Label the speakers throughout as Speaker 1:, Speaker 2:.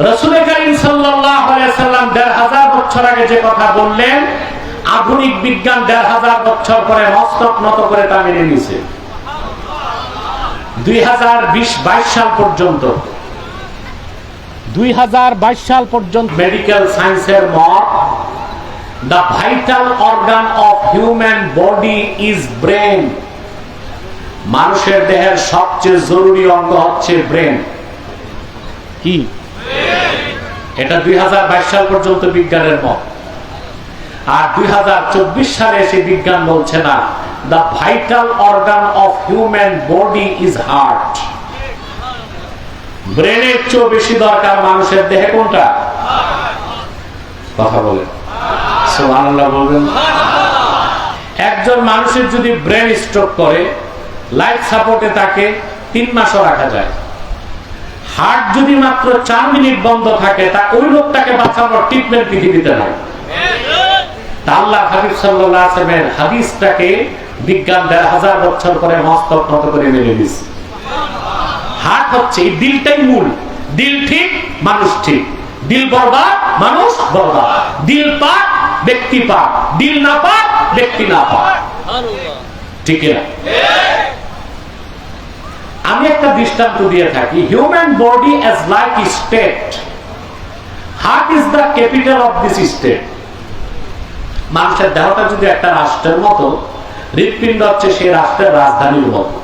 Speaker 1: রাসূল কারীম সাল্লাল্লাহু আলাইহি সাল্লাম ১৫০০ বছর আগে যে কথা বললেন, আধুনিক বিজ্ঞান ১৫০০ বছর পরে মস্তক নত করে তা মেনে নিয়েছে। ২০২২ সাল পর্যন্ত 2022 সাল পর্যন্ত মেডিকেল সায়েন্সের মত, the vital organ of human body is brain। মানুষের দেহের সবচেয়ে জরুরি অঙ্গ হচ্ছে ব্রেন। কি এটা 2022 সাল পর্যন্ত বিজ্ঞানের মত। আর 2024 সালে সেই বিজ্ঞান বলছে না, the vital organ of human body is heart। ব্রেনের চেয়ে বেশি দরকার মানুষের দেহে কোনটা? কথা বলে সুবহানাল্লাহ বলবেন। একজন মানুষের যদি ব্রেন স্ট্রোক করে, লাইফ সাপোর্টে তাকে 3 মাসও রাখা যায়। হার্ট যদি মাত্র 4 মিনিট বন্ধ থাকে, তা ওই লোকটাকে বাঁচানোর ট্রিটমেন্ট পৃথিবীতে নাই। আল্লাহ হাবিব সাল্লাল্লাহু আলাইহি ওয়াসাল্লামের হাদিসটাকে বিজ্ঞান ১৫০০ বছর পরে মস্তক নত করে মেনে নিয়েছে। হার্ট হচ্ছে, এই দিলটাই মূল। দিল ঠিক, মানুষ ঠিক। দিল বরবাদ, মানুষ বরবাদ। দিল পাক, ব্যক্তি পাক। দিল না পাক, ব্যক্তি না পাক। ঠিক না? আমি একটা দৃষ্টান্ত দিয়ে থাকি। Human body as like state, heart is the capital of this state. মানুষের দেহটা যদি একটা রাষ্ট্রের মতো, হৃৎপিণ্ড হচ্ছে সেই রাষ্ট্রের রাজধানীর মতো।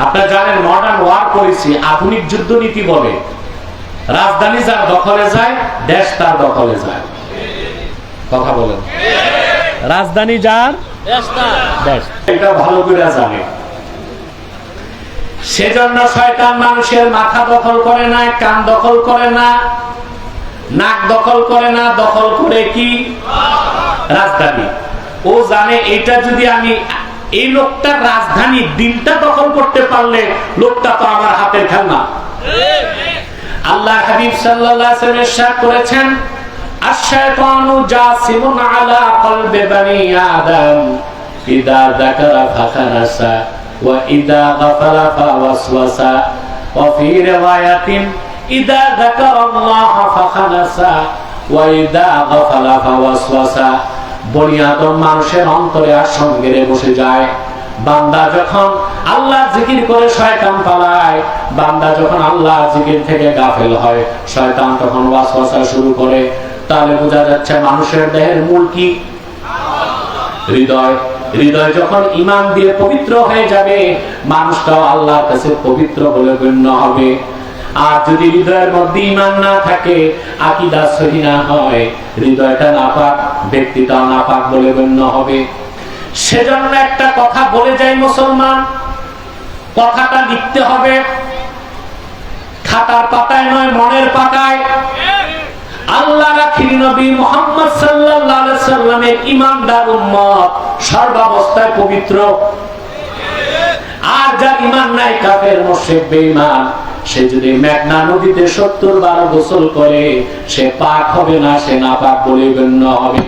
Speaker 1: আপনারা জানেন মডার্ন ওয়ার পলিসি, আধুনিক যুদ্ধনীতি বলে, রাজধানী যার দখলে যায়, দেশ তার দখলে যায়। কথা বলেন, রাজধানী যার, দেশ। এটা ভালো করে জানে। সেজন্য শয়তান মানুষের মাথা দখল করে না, কান দখল করে না, নাক দখল করে না, দখল করে কি? রাজধানী। ও জানে এটা যদি আমি এই লোকটার রাজধানী দিলটা দখল করতে পারলে, লোকটা তো আমার হাতের খেলনা। আল্লাহ হাবিব সাল্লাল্লাহু আলাইহি ওয়াসাল্লাম ইরশাদ করেছেন, আশ-শায়তানু জাসিমুন আলা কলবি বানি আদম ইদা যাকারা ফাখানাসা ওয়া ইদা গাফালা ফাওয়াসওয়াসা ওয়া ফি রিওয়ায়াতিন ইদা যাকারাল্লাহ ফাখানাসা ওয়া ইদা গাফালা ফাওয়াসওয়াসা। বনি আদম মানুষের অন্তরে আসন গেড়ে বসে যায়। বান্দা যখন আল্লাহর জিকির করে শয়তান পালায়, বান্দা যখন আল্লাহর জিকির থেকে গাফেল হয়, শয়তান তখন ওয়াসওয়াসা শুরু করে। তাহলে বোঝা যাচ্ছে মানুষের দেহের মূল কি? হৃদয়। হৃদয় যখন ঈমান দিয়ে পবিত্র হয়ে যাবে, মানুষটাও আল্লাহর কাছে পবিত্র বলে গণ্য হবে। আর যদি হৃদয়ের মধ্যে ঈমান না থাকে, আকীদা সহি না হয়, হৃদয়টা নাপাক, ব্যক্তিটাও নাপাক বলে গণ্য হবে। সেজন্য একটা কথা বলে যাই মুসলমান, কথাটা লিখতে হবে খাতার পাতায় নয়, মনের পাতায়। আল্লাহর আখির নবী মুহাম্মদ সাল্লাল্লাহু আলাইহি ওয়াসাল্লামের ঈমানদার উম্মত সর্বাবস্থায় পবিত্র। আর যার ঈমান নাই, কাফের, মুশরিক, বেঈমান, সে যদি মেঘনা নদীতে 70 বার গোসল করে, সে পাক হবে না, সে নাপাক বলে গণ্য হবে।